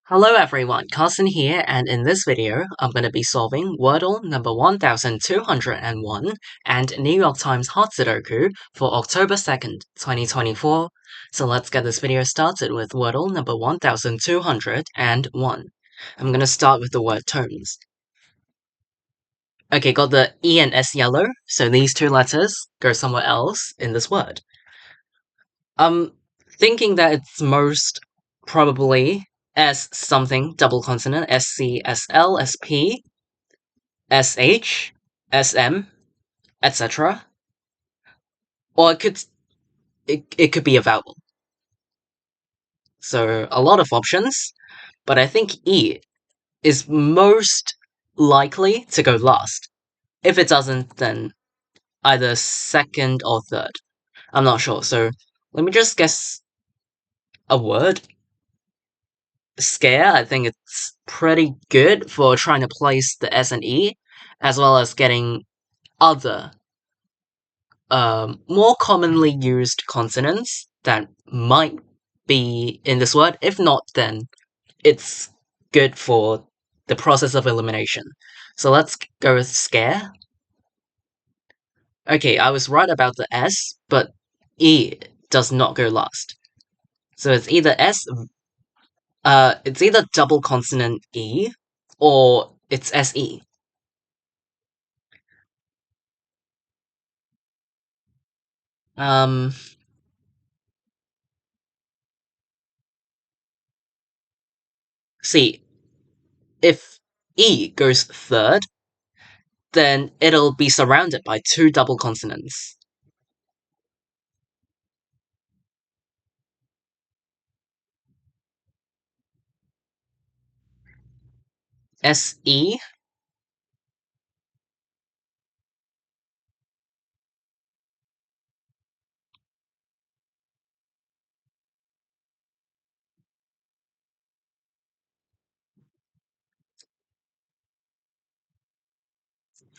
Hello everyone, Carson here, and in this video, I'm going to be solving Wordle number 1201 and New York Times Hot Sudoku for October 2nd, 2024. So let's get this video started with Wordle number 1201. I'm going to start with the word tones. Okay, got the E and S yellow, so these two letters go somewhere else in this word. I'm thinking that it's most probably S something, double consonant, SC, SL, SP, SH, SM, etc. Or it could be a vowel. So a lot of options, but I think E is most likely to go last. If it doesn't, then either second or third. I'm not sure, so let me just guess a word. Scare, I think it's pretty good for trying to place the S and E, as well as getting other, more commonly used consonants that might be in this word. If not, then it's good for the process of elimination. So let's go with scare. Okay, I was right about the S, but E does not go last. So it's either it's either double consonant E, or it's SE. Um, see, if E goes third, then it'll be surrounded by two double consonants. SE.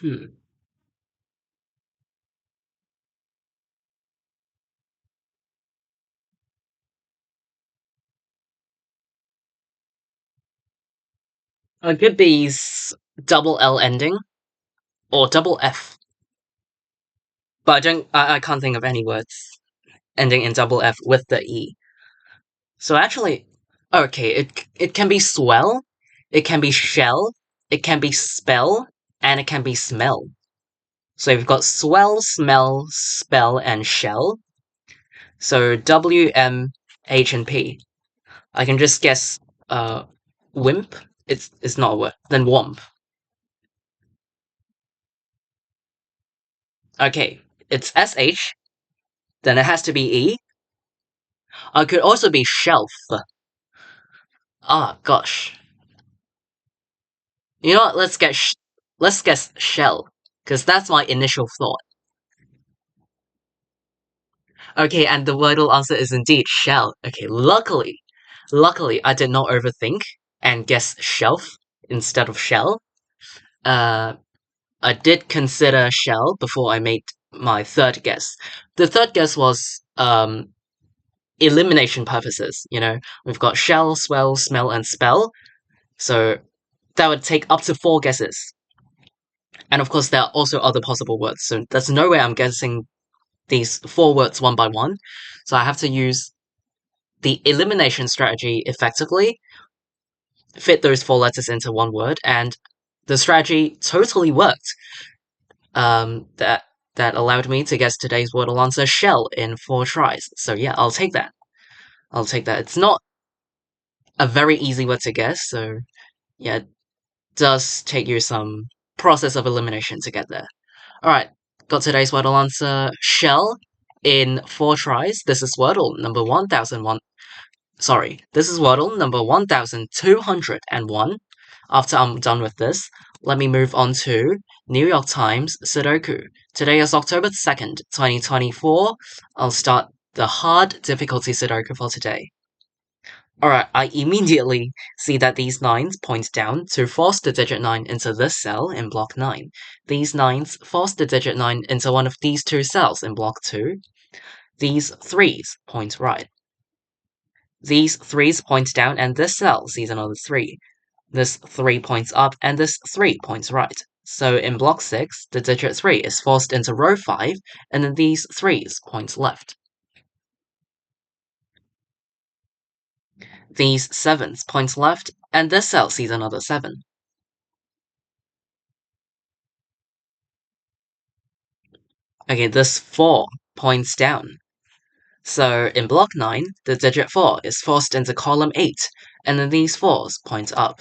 Hmm. It could be double L ending or double F, but I can't think of any words ending in double F with the E. So actually, okay, it can be swell, it can be shell, it can be spell, and it can be smell. So you've got swell, smell, spell, and shell. So W, M, H, and P. I can just guess wimp. It's not a word. Then womp. Okay, it's SH. Then it has to be E. I could also be shelf. Ah, gosh. You know what? Let's guess shell, because that's my initial thought. Okay, and the Wordle answer is indeed shell. Okay, luckily I did not overthink and guess shelf instead of shell. Uh, I did consider shell before I made my third guess. The third guess was elimination purposes. We've got shell, swell, smell, and spell. So that would take up to 4 guesses. And of course, there are also other possible words. So there's no way I'm guessing these 4 words one by one. So I have to use the elimination strategy effectively, fit those 4 letters into one word, and the strategy totally worked. That allowed me to guess today's Wordle answer shell in 4 tries. So yeah, I'll take that. I'll take that. It's not a very easy word to guess, so yeah, it does take you some process of elimination to get there. Alright, got today's Wordle answer shell in 4 tries. This is Wordle number 1001. Sorry, this is Wordle number 1201. After I'm done with this, let me move on to New York Times Sudoku. Today is October 2nd, 2024. I'll start the hard difficulty Sudoku for today. Alright, I immediately see that these 9s point down to force the digit 9 into this cell in block 9. These 9s force the digit 9 into one of these 2 cells in block 2. These 3s point right. These 3s point down, and this cell sees another 3. This 3 points up, and this 3 points right. So in block 6, the digit 3 is forced into row 5, and then these 3s point left. These 7s point left, and this cell sees another 7. Okay, this 4 points down. So in block 9, the digit 4 is forced into column 8, and then these 4s point up.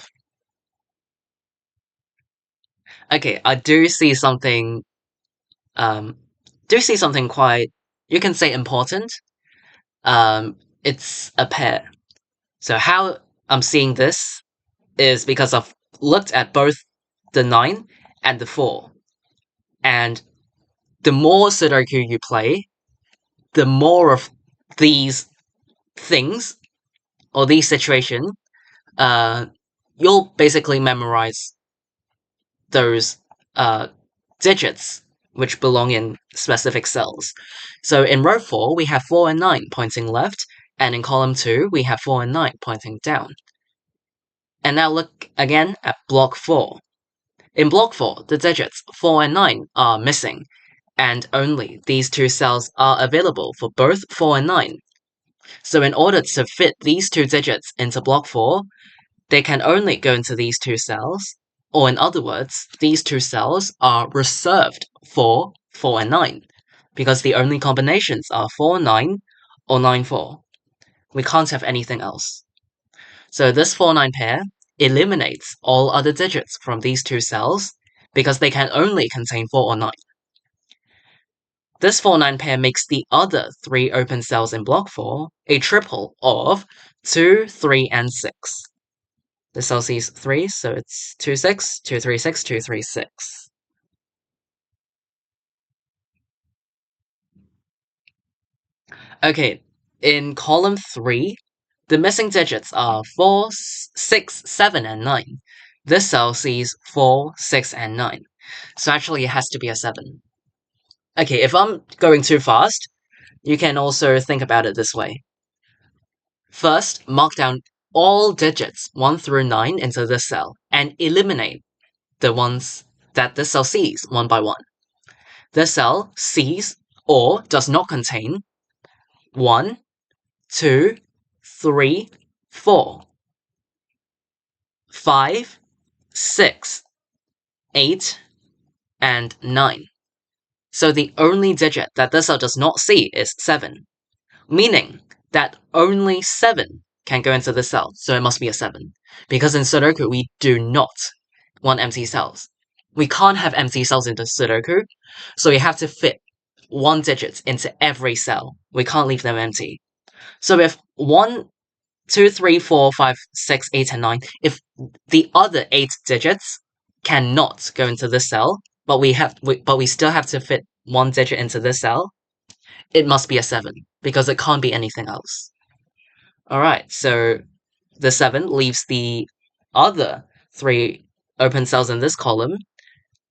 Okay, I do see something quite, you can say important. It's a pair. So how I'm seeing this is because I've looked at both the 9 and the 4. And the more Sudoku you play, the more of these things or these situations, you'll basically memorize those digits which belong in specific cells. So in row 4, we have 4 and 9 pointing left, and in column 2, we have 4 and 9 pointing down. And now look again at block 4. In block 4, the digits 4 and 9 are missing, and only these two cells are available for both 4 and 9. So in order to fit these two digits into block 4, they can only go into these two cells, or in other words, these two cells are reserved for 4 and 9, because the only combinations are 4, 9, or 9, 4. We can't have anything else. So this 4, 9 pair eliminates all other digits from these two cells, because they can only contain 4 or 9. This 4, 9 pair makes the other 3 open cells in block 4 a triple of 2, 3, and 6. The cell sees 3, so it's 2, 6, 2, 3, 6, 2, 3, 6. Okay, in column 3, the missing digits are 4, 6, 7, and 9. This cell sees 4, 6, and 9. So actually it has to be a 7. Okay, if I'm going too fast, you can also think about it this way. First, mark down all digits 1 through 9 into this cell, and eliminate the ones that this cell sees one by one. This cell sees or does not contain 1, 2, 3, 4, 5, 6, 8, and 9. So the only digit that this cell does not see is 7, meaning that only 7 can go into this cell, so it must be a 7. Because in Sudoku, we do not want empty cells. We can't have empty cells into Sudoku, so we have to fit 1 digit into every cell. We can't leave them empty. So if 1, 2, 3, 4, 5, 6, 8, and 9, if the other 8 digits cannot go into this cell, but we still have to fit 1 digit into this cell, it must be a 7, because it can't be anything else. Alright, so the 7 leaves the other 3 open cells in this column,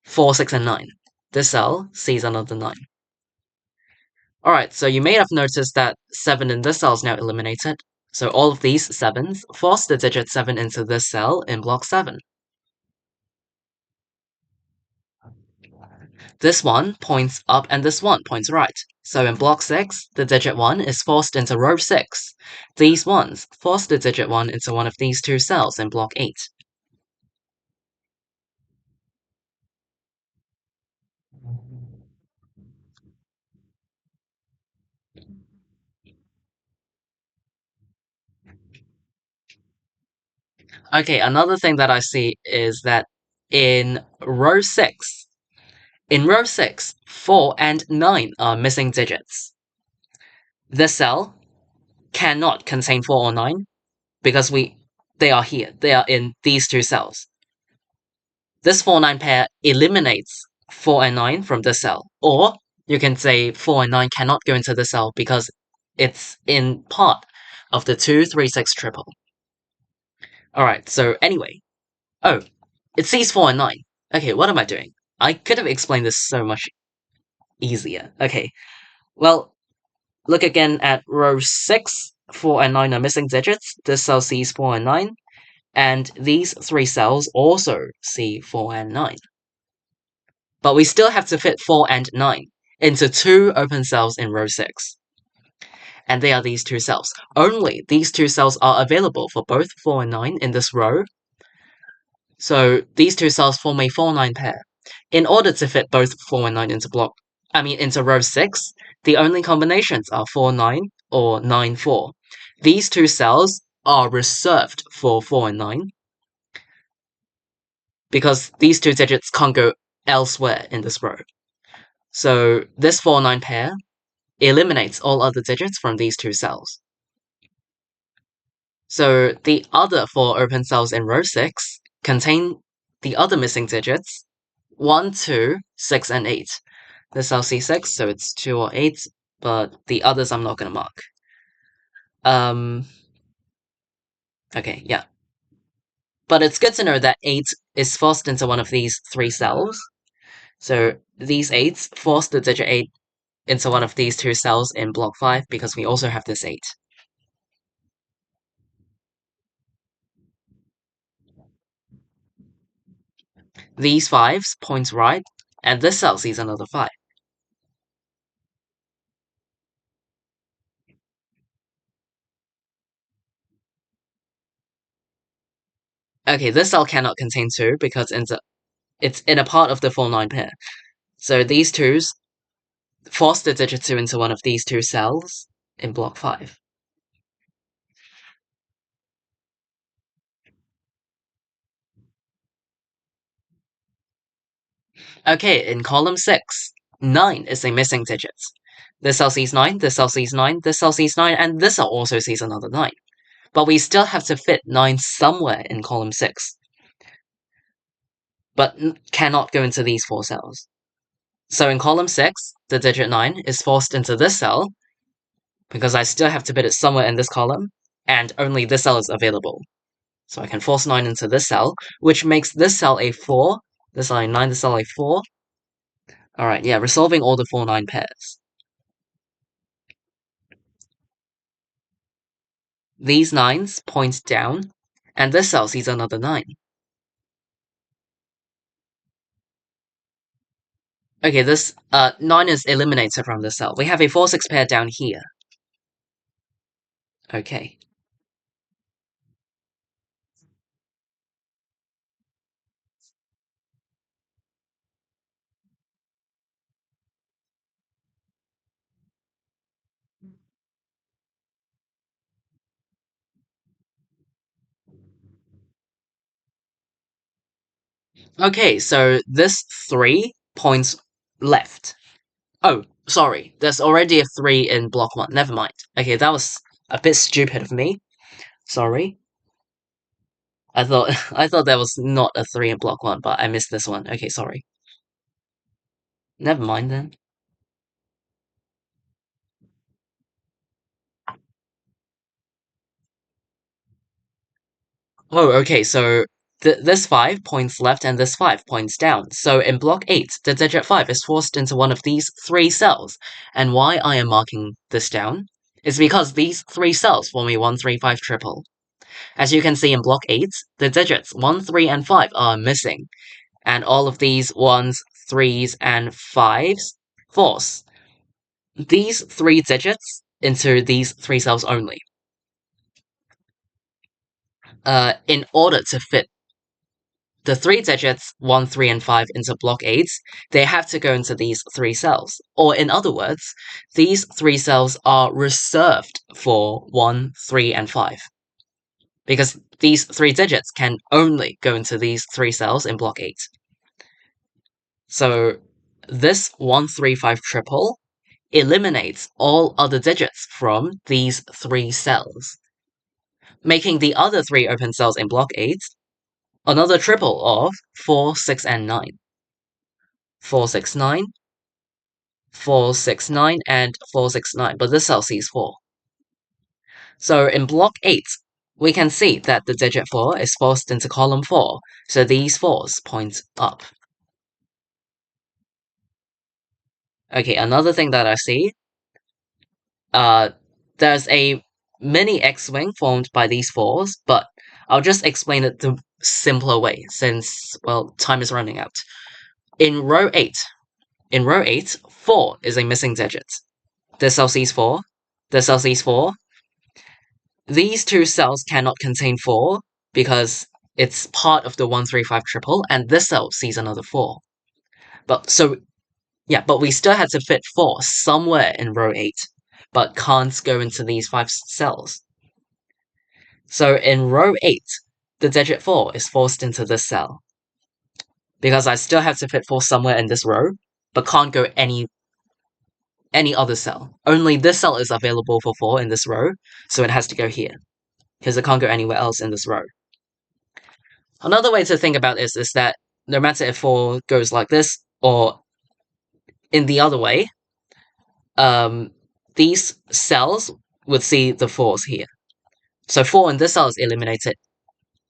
4, 6, and 9. This cell sees another 9. Alright, so you may have noticed that 7 in this cell is now eliminated. So all of these 7s force the digit 7 into this cell in block 7. This one points up and this one points right. So in block 6, the digit 1 is forced into row 6. These ones force the digit 1 into one of these two cells in block 8. Okay, another thing that I see is that in row 6, 4 and 9 are missing digits. This cell cannot contain 4 or 9 because they are here. They are in these two cells. This 4-9 pair eliminates 4 and 9 from this cell. Or you can say 4 and 9 cannot go into the cell because it's in part of the 2, 3, 6 triple. Alright, so anyway. Oh, it sees 4 and 9. Okay, what am I doing? I could have explained this so much easier. Okay, well, look again at row 6. 4 and 9 are missing digits. This cell sees 4 and 9. And these 3 cells also see 4 and 9. But we still have to fit 4 and 9 into 2 open cells in row 6. And they are these 2 cells. Only these 2 cells are available for both 4 and 9 in this row. So these 2 cells form a 4-9 pair. In order to fit both 4 and 9 into row 6, the only combinations are 4-9 or 9-4. These 2 cells are reserved for 4 and 9 because these 2 digits can't go elsewhere in this row. So this 4-9 pair eliminates all other digits from these 2 cells. So the other 4 open cells in row 6 contain the other missing digits 1, 2, 6, and 8. This cell C6, so it's 2 or 8, but the others I'm not going to mark. Okay, yeah. But it's good to know that 8 is forced into one of these 3 cells. So these 8s force the digit 8 into one of these 2 cells in block 5 because we also have this 8. These 5s point right, and this cell sees another 5. Okay, this cell cannot contain 2 because it's in a part of the 4-9 pair. So these 2s force the digit 2 into one of these 2 cells in block 5. Okay, in column 6, 9 is a missing digit. This cell sees 9, this cell sees 9, this cell sees 9, and this cell also sees another 9. But we still have to fit 9 somewhere in column 6. But cannot go into these 4 cells. So in column 6, the digit 9 is forced into this cell, because I still have to fit it somewhere in this column, and only this cell is available. So I can force 9 into this cell, which makes this cell a 4, this cell a 9, this cell a 4. Alright, yeah, resolving all the 4-9 pairs. These 9s point down, and this cell sees another 9. Okay, this 9 is eliminated from the cell. We have a 4-6 pair down here. Okay. Okay, so this 3 points left. Oh, sorry, there's already a 3 in block 1. Never mind. Okay, that was a bit stupid of me. Sorry. I thought I thought there was not a 3 in block 1, but I missed this one. Okay, sorry. Never mind then. Oh, okay, so this 5 points left and this 5 points down. So in block 8, the digit 5 is forced into one of these 3 cells. And why I am marking this down is because these 3 cells form a 1, 3, 5 triple. As you can see in block 8, the digits 1, 3, and 5 are missing. And all of these 1s, 3s, and 5s force these 3 digits into these 3 cells only. In order to fit the 3 digits 1, 3, and 5 into block 8, they have to go into these 3 cells. Or in other words, these 3 cells are reserved for 1, 3, and 5. Because these 3 digits can only go into these 3 cells in block 8. So this 1, 3, 5 triple eliminates all other digits from these 3 cells, making the other 3 open cells in block 8 another triple of 4, 6, and 9. 4, 6, 9, 4, 6, 9, and 4, 6, 9, but this cell sees 4. So in block 8, we can see that the digit 4 is forced into column 4, so these 4s point up. Okay, another thing that I see, there's a mini X-wing formed by these 4s, but I'll just explain it the simpler way since, well, time is running out. In row 8, 4 is a missing digit. This cell sees 4, this cell sees 4. These two cells cannot contain 4 because it's part of the 135 triple, and this cell sees another 4. But we still had to fit 4 somewhere in row 8, but can't go into these 5 cells. So in row 8, the digit 4 is forced into this cell. Because I still have to fit 4 somewhere in this row, but can't go any other cell. Only this cell is available for 4 in this row, so it has to go here. Because it can't go anywhere else in this row. Another way to think about this is that no matter if 4 goes like this, or in the other way, these cells would see the 4s here. So 4 in this cell is eliminated.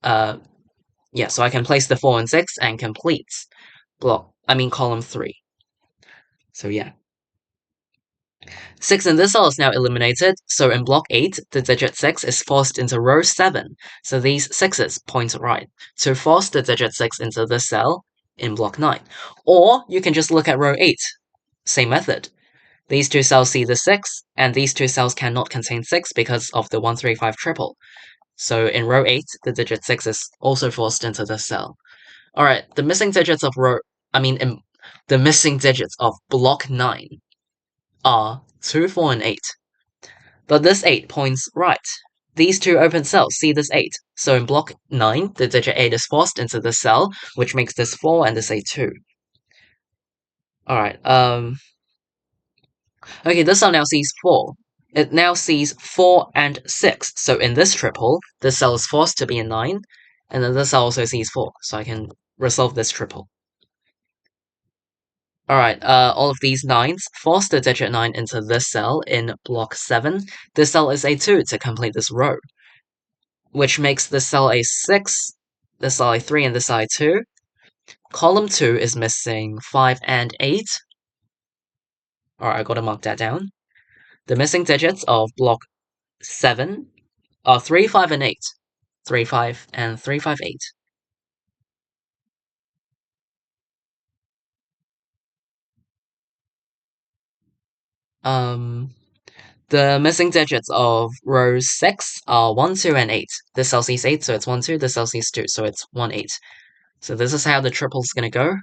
So I can place the 4 and 6 and complete column 3. So yeah. 6 in this cell is now eliminated, so in block 8, the digit 6 is forced into row 7, so these 6's point right, to force the digit 6 into this cell in block 9. Or you can just look at row 8. Same method. These two cells see the 6, and these two cells cannot contain 6 because of the 135 triple. So in row 8, the digit 6 is also forced into this cell. Alright, the missing digits of the missing digits of block 9 are 2, 4, and 8. But this 8 points right. These two open cells see this 8. So in block 9, the digit 8 is forced into this cell, which makes this 4 and this a 2. Alright, okay, this cell now sees 4. It now sees 4 and 6. So in this triple, this cell is forced to be a 9, and then this cell also sees 4. So I can resolve this triple. Alright, all of these 9s force the digit 9 into this cell in block 7. This cell is a 2 to complete this row, which makes this cell a 6, this cell a 3, and this cell a 2. Column 2 is missing 5 and 8. Alright, I gotta mark that down. The missing digits of block 7 are 3, 5, and 8. 3, 5, and 3, 5, 8. The missing digits of row 6 are 1, 2, and 8. This cell sees 8, so it's 1, 2. This cell sees 2, so it's 1, 8. So this is how the triple's gonna go.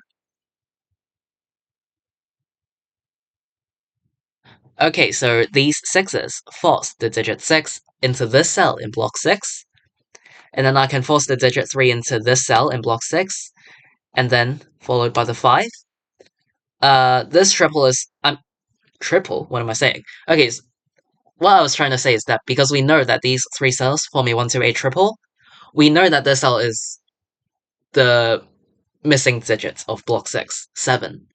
Okay, so these 6's force the digit 6 into this cell in block 6. And then I can force the digit 3 into this cell in block 6. And then followed by the 5. This triple is... triple? What am I saying? Okay, so what I was trying to say is that because we know that these 3 cells form a 1, 2, 8 triple, we know that this cell is the missing digits of block 6, 7.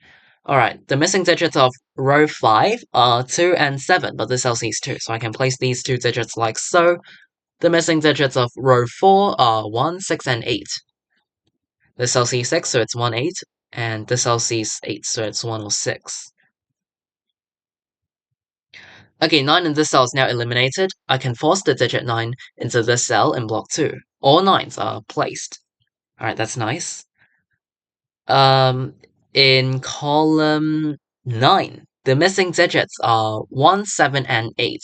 Alright, the missing digits of row 5 are 2 and 7, but this cell sees 2, so I can place these 2 digits like so. The missing digits of row 4 are 1, 6, and 8. This cell sees 6, so it's 1, 8, and this cell sees 8, so it's 1 or 6. Okay, 9 in this cell is now eliminated. I can force the digit 9 into this cell in block 2. All 9s are placed. Alright, that's nice. In column 9, the missing digits are 1, 7, and 8,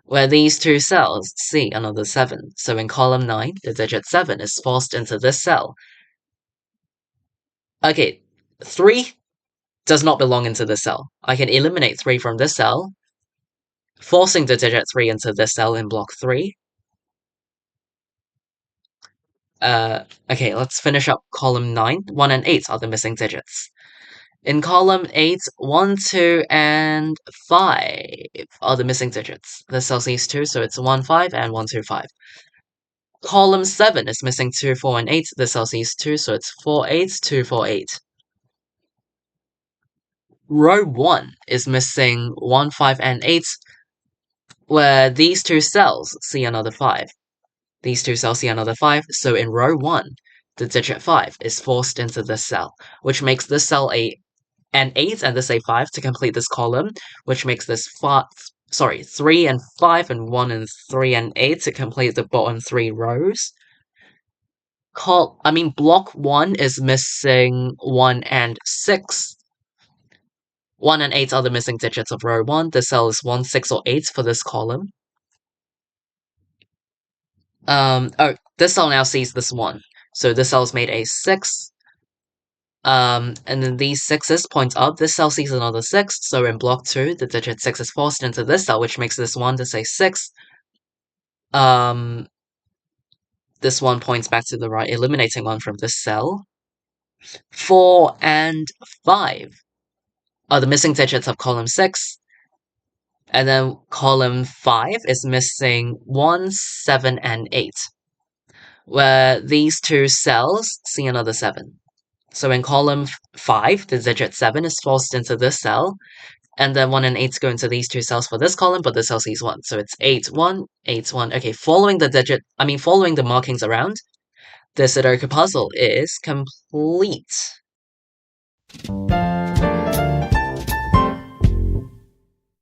where these two cells see another 7. So in column 9, the digit 7 is forced into this cell. Okay, 3 does not belong into this cell. I can eliminate 3 from this cell, forcing the digit 3 into this cell in block 3. Okay, let's finish up column 9. 1 and 8 are the missing digits. In column 8, 1, 2, and 5 are the missing digits. This cell sees 2, so it's 1, 5, and 1, 2, 5. Column 7 is missing 2, 4, and 8. This cell sees 2, so it's 4, 8, 2, 4, 8. Row 1 is missing 1, 5, and 8, where these two cells see another 5. These two cells see another 5, so in row 1, the digit 5 is forced into this cell, which makes this cell an 8 and this a 5 to complete this column, which makes this sorry, 3 and 5 and 1 and 3 and 8 to complete the bottom 3 rows. Block 1 is missing 1 and 6. 1 and 8 are the missing digits of row 1. The cell is 1, 6, or 8 for this column. This cell now sees this 1. So this cell is made a 6. And then these 6's point up. This cell sees another 6. So in block 2, the digit 6 is forced into this cell, which makes this 1 to say 6. This 1 points back to the right, eliminating 1 from this cell. 4 and 5 are the missing digits of column 6. And then column 5 is missing 1, 7, and 8, where these two cells see another 7. So in column 5, the digit 7 is forced into this cell, and then 1 and 8 go into these two cells for this column, but this cell sees 1. So it's 8, 1, 8, 1. Okay, following the markings around, the Sudoku puzzle is complete.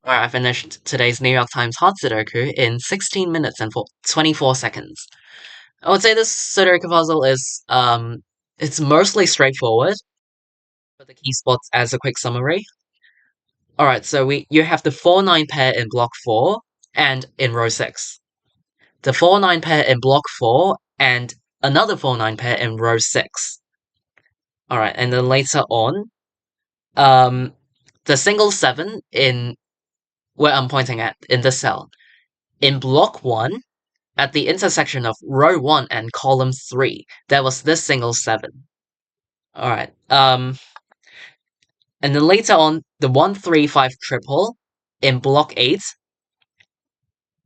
Alright, I finished today's New York Times Hot Sudoku in 16 minutes and 24 seconds. I would say this Sudoku puzzle is, it's mostly straightforward. For the key spots as a quick summary. Alright, so you have the 4-9 pair in block 4 and in row 6. The 4-9 pair in block 4 and another 4-9 pair in row 6. Alright, and then later on, the single 7 in where I'm pointing at, in this cell. In block 1, at the intersection of row 1 and column 3, there was this single 7. Alright, and then later on, the 1, 3, 5 triple in block 8.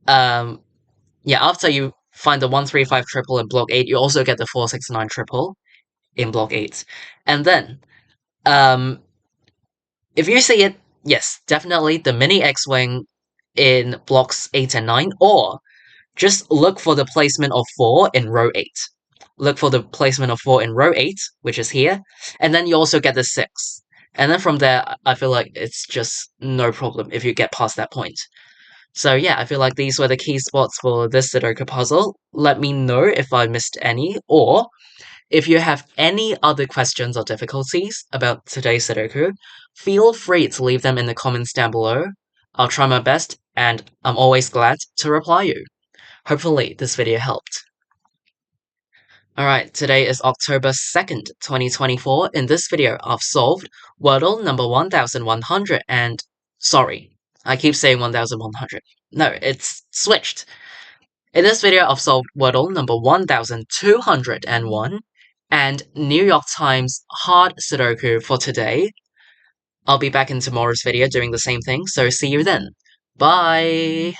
After you find the 1, 3, 5 triple in block 8, you also get the 4, 6, 9 triple in block 8. And then, if you see it, yes, definitely the mini X-Wing in blocks 8 and 9, or just look for the placement of 4 in row 8. Look for the placement of 4 in row 8, which is here, and then you also get the 6. And then from there, I feel like it's just no problem if you get past that point. So yeah, I feel like these were the key spots for this Sudoku puzzle. Let me know if I missed any, or if you have any other questions or difficulties about today's Sudoku, feel free to leave them in the comments down below. I'll try my best, and I'm always glad to reply you. Hopefully this video helped. Alright, today is October 2nd, 2024. In this video, I've solved Wordle number 1100 and... Sorry, I keep saying 1100. No, it's switched. In this video, I've solved Wordle number 1201 and New York Times Hard Sudoku for today. I'll be back in tomorrow's video doing the same thing, so see you then. Bye!